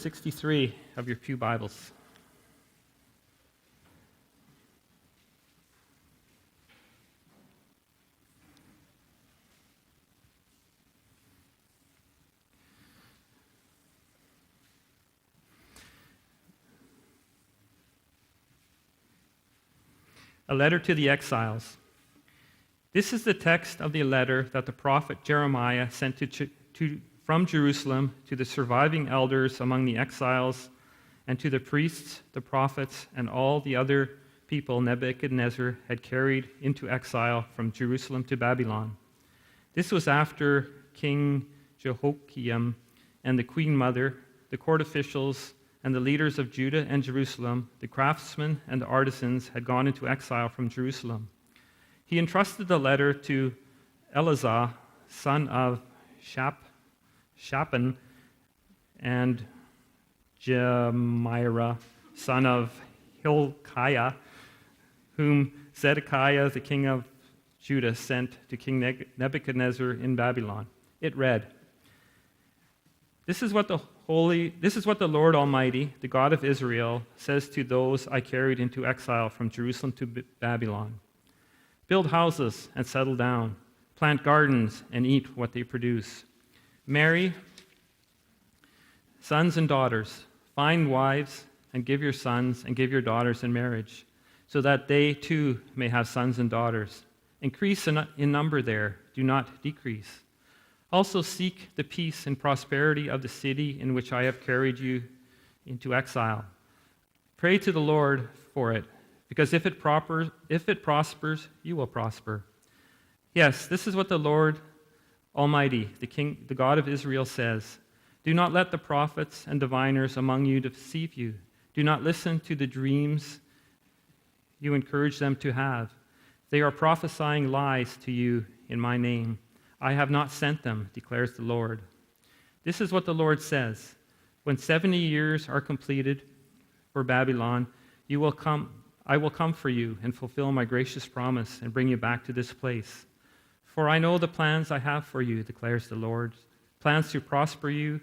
63 of your pew Bibles. A letter to the exiles. This is the text of the letter that the prophet Jeremiah sent from Jerusalem to the surviving elders among the exiles and to the priests, the prophets, and all the other people Nebuchadnezzar had carried into exile from Jerusalem to Babylon. This was after King Jehoiakim and the queen mother, the court officials, and the leaders of Judah and Jerusalem, the craftsmen and the artisans, had gone into exile from Jerusalem. He entrusted the letter to Eleazar, son of Shaphan, and Jemira, son of Hilkiah, whom Zedekiah, the king of Judah, sent to King Nebuchadnezzar in Babylon. It read, This is what the Lord Almighty, the God of Israel, says to those I carried into exile from Jerusalem to Babylon. Build houses and settle down. Plant gardens and eat what they produce. Marry sons and daughters. Find wives and give your sons and give your daughters in marriage, so that they too may have sons and daughters. Increase in number there, do not decrease. Also seek the peace and prosperity of the city in which I have carried you into exile. Pray to the Lord for it, because if it prospers, you will prosper. Yes, this is what the Lord Almighty, the God of Israel, says. Do not let the prophets and diviners among you deceive you. Do not listen to the dreams you encourage them to have. They are prophesying lies to you in my name. I have not sent them, declares the Lord. This is what the Lord says. When 70 years are completed for Babylon, I will come for you and fulfill my gracious promise and bring you back to this place. For I know the plans I have for you, declares the Lord, plans to prosper you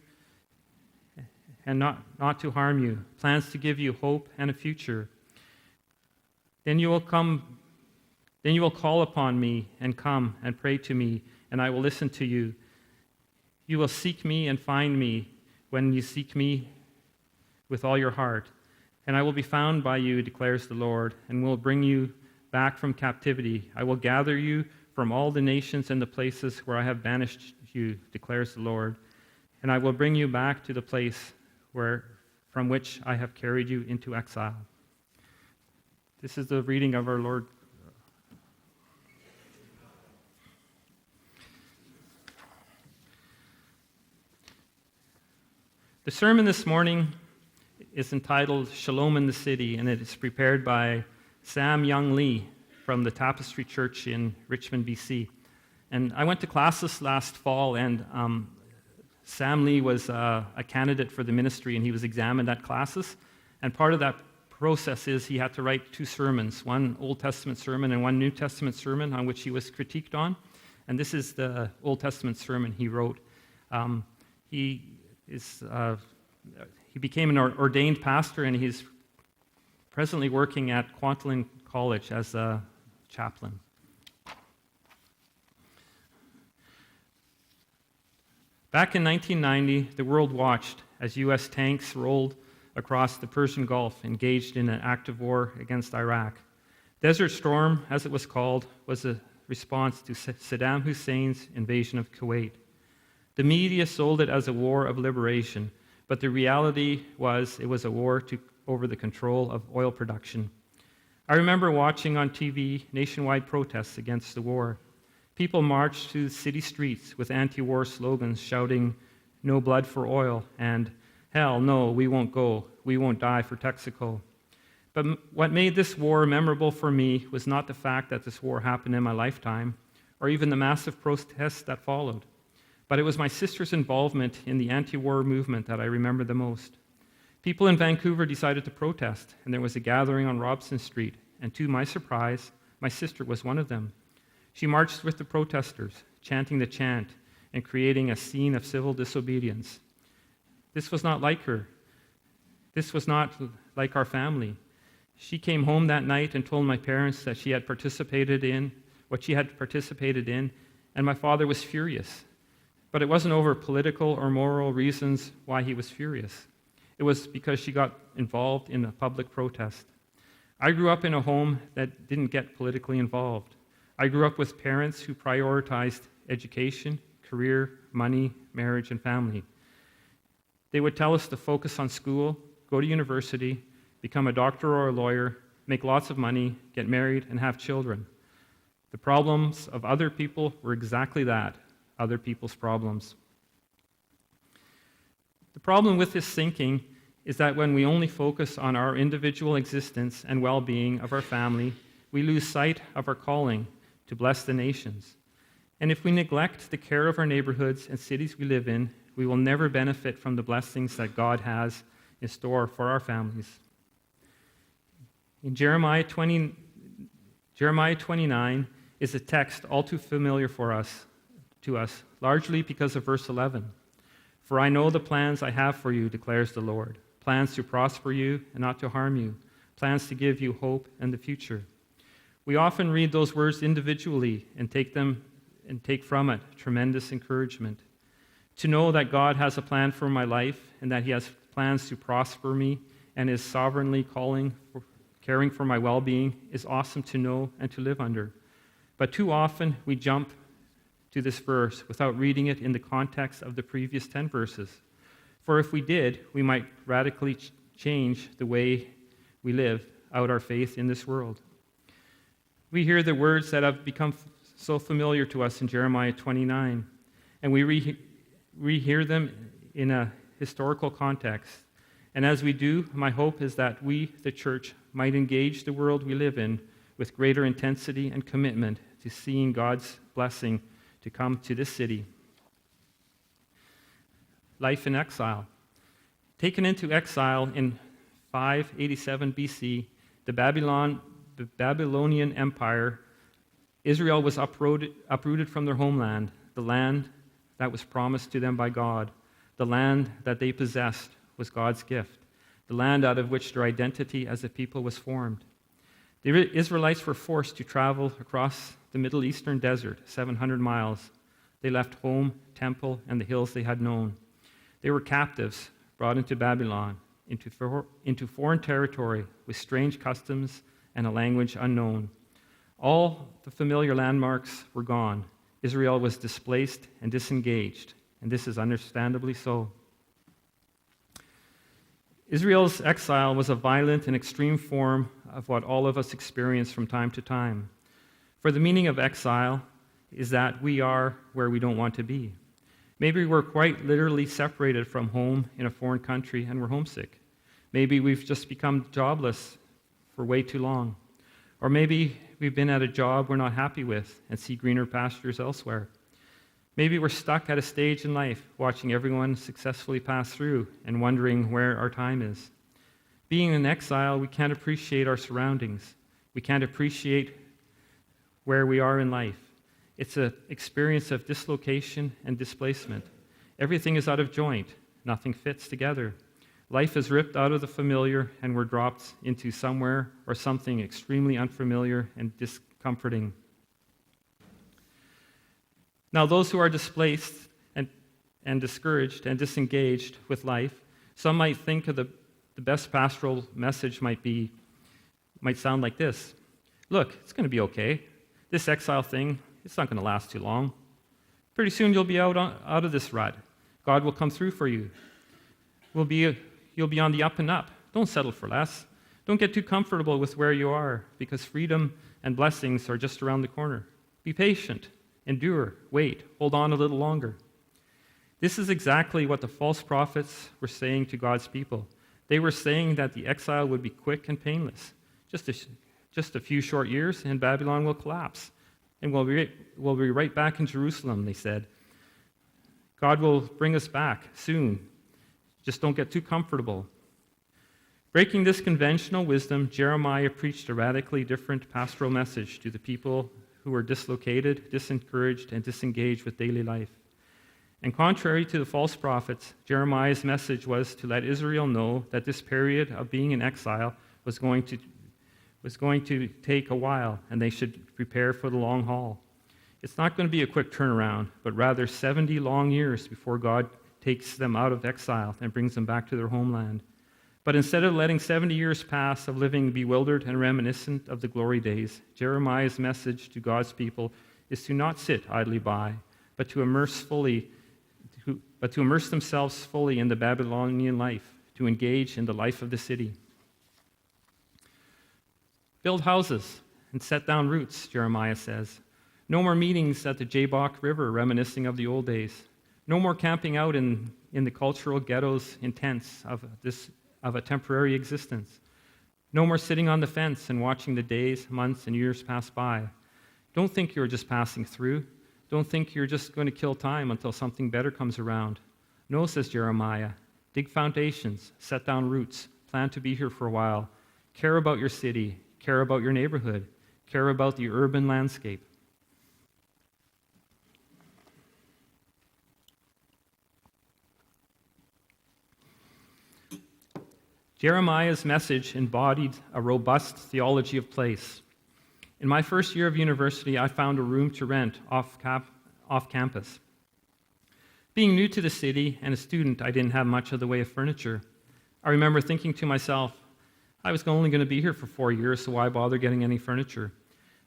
and not to harm you, plans to give you hope and a future. Then you will call upon me and come and pray to me, and I will listen to you. You will seek me and find me when you seek me with all your heart. And I will be found by you, declares the Lord, and will bring you back from captivity. I will gather you from all the nations and the places where I have banished you, declares the Lord, and I will bring you back to the place from which I have carried you into exile. This is the reading of our Lord. The sermon this morning is entitled Shalom in the City, and it is prepared by Sam Young Lee from the Tapestry Church in Richmond, BC. And I went to classes last fall, and Sam Lee was a candidate for the ministry, and he was examined at classes. And part of that process is he had to write two sermons, one Old Testament sermon and one New Testament sermon on which he was critiqued on. And this is the Old Testament sermon he wrote. He became an ordained pastor, and he's presently working at Kwantlen College as a chaplain. Back in 1990, the world watched as U.S. tanks rolled across the Persian Gulf, engaged in an active war against Iraq. Desert Storm, as it was called, was a response to Saddam Hussein's invasion of Kuwait. The media sold it as a war of liberation, but the reality was it was a war over the control of oil production. I remember watching on TV nationwide protests against the war. People marched through city streets with anti-war slogans shouting, "No blood for oil," and "Hell no, we won't go. We won't die for Texaco." But what made this war memorable for me was not the fact that this war happened in my lifetime, or even the massive protests that followed. But it was my sister's involvement in the anti-war movement that I remember the most. People in Vancouver decided to protest, and there was a gathering on Robson Street, and to my surprise, my sister was one of them. She marched with the protesters, chanting the chant and creating a scene of civil disobedience. This was not like her. This was not like our family. She came home that night and told my parents that she had participated in what she had participated in, and my father was furious. But it wasn't over political or moral reasons why he was furious. It was because she got involved in a public protest. I grew up in a home that didn't get politically involved. I grew up with parents who prioritized education, career, money, marriage, and family. They would tell us to focus on school, go to university, become a doctor or a lawyer, make lots of money, get married, and have children. The problems of other people were exactly that, other people's problems. The problem with this thinking is that when we only focus on our individual existence and well-being of our family, we lose sight of our calling to bless the nations. And if we neglect the care of our neighborhoods and cities we live in, we will never benefit from the blessings that God has in store for our families. In Jeremiah 29 is a text all too familiar to us, largely because of verse 11. For I know the plans I have for you, declares the Lord, plans to prosper you and not to harm you, plans to give you hope and the future. We often read those words individually and take from it tremendous encouragement. To know that God has a plan for my life and that He has plans to prosper me and is sovereignly caring for my well-being is awesome to know and to live under. But too often we jump to this verse without reading it in the context of the previous 10 verses. For if we did, we might radically change the way we live out our faith in this world. We hear the words that have become so familiar to us in Jeremiah 29, and we rehear them in a historical context. And as we do, my hope is that we, the church, might engage the world we live in with greater intensity and commitment to seeing God's blessing to come to this city. Life in exile. Taken into exile in 587 BC, the Babylonian Empire, Israel was uprooted from their homeland, the land that was promised to them by God. The land that they possessed was God's gift, the land out of which their identity as a people was formed. The Israelites were forced to travel across the Middle Eastern desert, 700 miles. They left home, temple, and the hills they had known. They were captives brought into Babylon, into foreign territory with strange customs and a language unknown. All the familiar landmarks were gone. Israel was displaced and disengaged, and this is understandably so. Israel's exile was a violent and extreme form of what all of us experience from time to time. For the meaning of exile is that we are where we don't want to be. Maybe we're quite literally separated from home in a foreign country and we're homesick. Maybe we've just become jobless for way too long. Or maybe we've been at a job we're not happy with and see greener pastures elsewhere. Maybe we're stuck at a stage in life watching everyone successfully pass through and wondering where our time is. Being in exile, we can't appreciate our surroundings. We can't appreciate where we are in life. It's an experience of dislocation and displacement. Everything is out of joint. Nothing fits together. Life is ripped out of the familiar, and we're dropped into somewhere or something extremely unfamiliar and discomforting. Now, those who are displaced and discouraged and disengaged with life, some might think of the best pastoral message might sound like this. Look, it's going to be okay. This exile thing, it's not going to last too long. Pretty soon you'll be out of this rut. God will come through for you. You'll be on the up and up. Don't settle for less. Don't get too comfortable with where you are, because freedom and blessings are just around the corner. Be patient. Endure, wait, hold on a little longer. This is exactly what the false prophets were saying to God's people. They were saying that the exile would be quick and painless. Just a few short years and Babylon will collapse. And we'll be right back in Jerusalem, they said. God will bring us back soon. Just don't get too comfortable. Breaking this conventional wisdom, Jeremiah preached a radically different pastoral message to the people who were dislocated, disencouraged, and disengaged with daily life. And contrary to the false prophets, Jeremiah's message was to let Israel know that this period of being in exile was going to take a while, and they should prepare for the long haul. It's not going to be a quick turnaround, but rather 70 long years before God takes them out of exile and brings them back to their homeland. But instead of letting 70 years pass of living bewildered and reminiscent of the glory days, Jeremiah's message to God's people is to not sit idly by, but to immerse themselves fully in the Babylonian life, to engage in the life of the city. Build houses and set down roots, Jeremiah says. No more meetings at the Jabbok River reminiscing of the old days. No more camping out in the cultural ghettos in tents of a temporary existence. No more sitting on the fence and watching the days, months, and years pass by. Don't think you're just passing through. Don't think you're just going to kill time until something better comes around. No, says Jeremiah. Dig foundations, set down roots, plan to be here for a while. Care about your city, care about your neighborhood, care about the urban landscape. Jeremiah's message embodied a robust theology of place. In my first year of university, I found a room to rent off campus. Being new to the city and a student, I didn't have much of the way of furniture. I remember thinking to myself, I was only going to be here for 4 years, so why bother getting any furniture?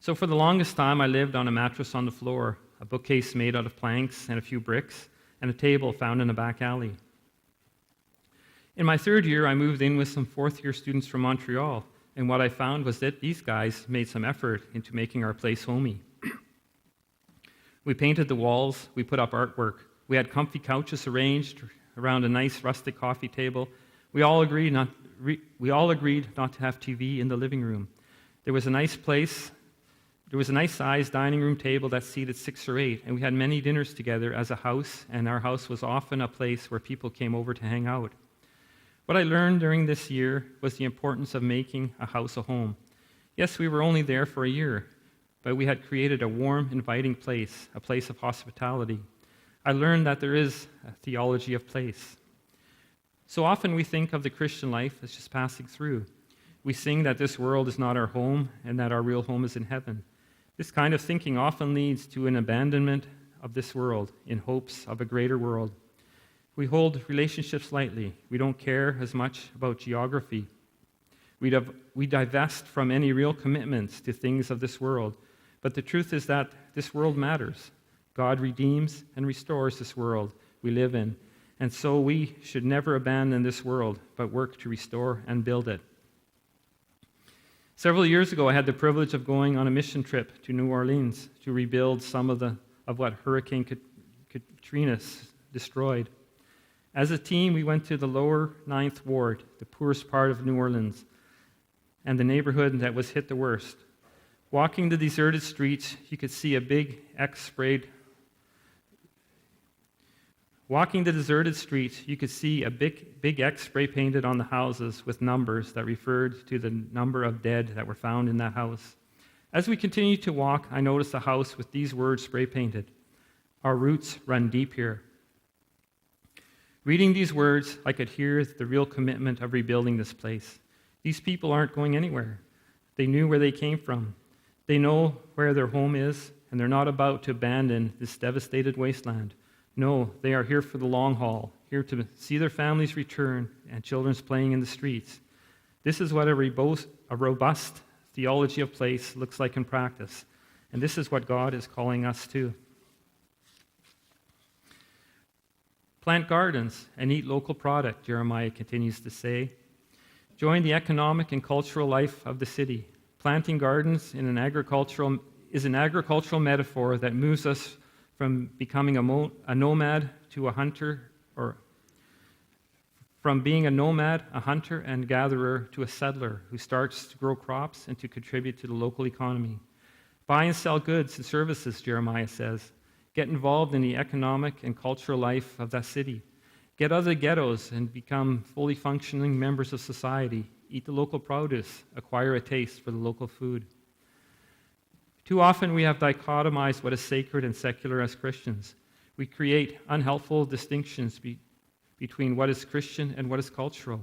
So for the longest time, I lived on a mattress on the floor, a bookcase made out of planks and a few bricks, and a table found in a back alley. In my third year, I moved in with some fourth-year students from Montreal, and what I found was that these guys made some effort into making our place homey. We painted the walls, we put up artwork, we had comfy couches arranged around a nice rustic coffee table. We all agreed not to have TV in the living room. There was a nice sized dining room table that seated 6 or 8, and we had many dinners together as a house, and our house was often a place where people came over to hang out. What I learned during this year was the importance of making a house a home. Yes, we were only there for a year, but we had created a warm, inviting place, a place of hospitality. I learned that there is a theology of place. So often we think of the Christian life as just passing through. We sing that this world is not our home and that our real home is in heaven. This kind of thinking often leads to an abandonment of this world in hopes of a greater world. We hold relationships lightly. We don't care as much about geography. We divest from any real commitments to things of this world. But the truth is that this world matters. God redeems and restores this world we live in. And so we should never abandon this world, but work to restore and build it. Several years ago, I had the privilege of going on a mission trip to New Orleans to rebuild some of what Hurricane Katrina destroyed. As a team, we went to the lower 9th Ward, the poorest part of New Orleans, and the neighborhood that was hit the worst. Walking the deserted streets, you could see a big X sprayed. Walking the deserted streets, you could see a big X spray painted on the houses with numbers that referred to the number of dead that were found in that house. As we continued to walk, I noticed a house with these words spray painted: "Our roots run deep here." Reading these words, I could hear the real commitment of rebuilding this place. These people aren't going anywhere. They knew where they came from. They know where their home is, and they're not about to abandon this devastated wasteland. No, they are here for the long haul, here to see their families return and children's playing in the streets. This is what a robust theology of place looks like in practice, and this is what God is calling us to. Plant gardens and eat local product, Jeremiah continues to say. Join the economic and cultural life of the city. Planting gardens is an agricultural metaphor that moves us from becoming a nomad to a hunter, or from being a nomad, a hunter and gatherer, to a settler who starts to grow crops and to contribute to the local economy. Buy and sell goods and services, Jeremiah says. Get involved in the economic and cultural life of that city. Get out of the ghettos and become fully functioning members of society. Eat the local produce. Acquire a taste for the local food. Too often we have dichotomized what is sacred and secular as Christians. We create unhelpful distinctions between what is Christian and what is cultural.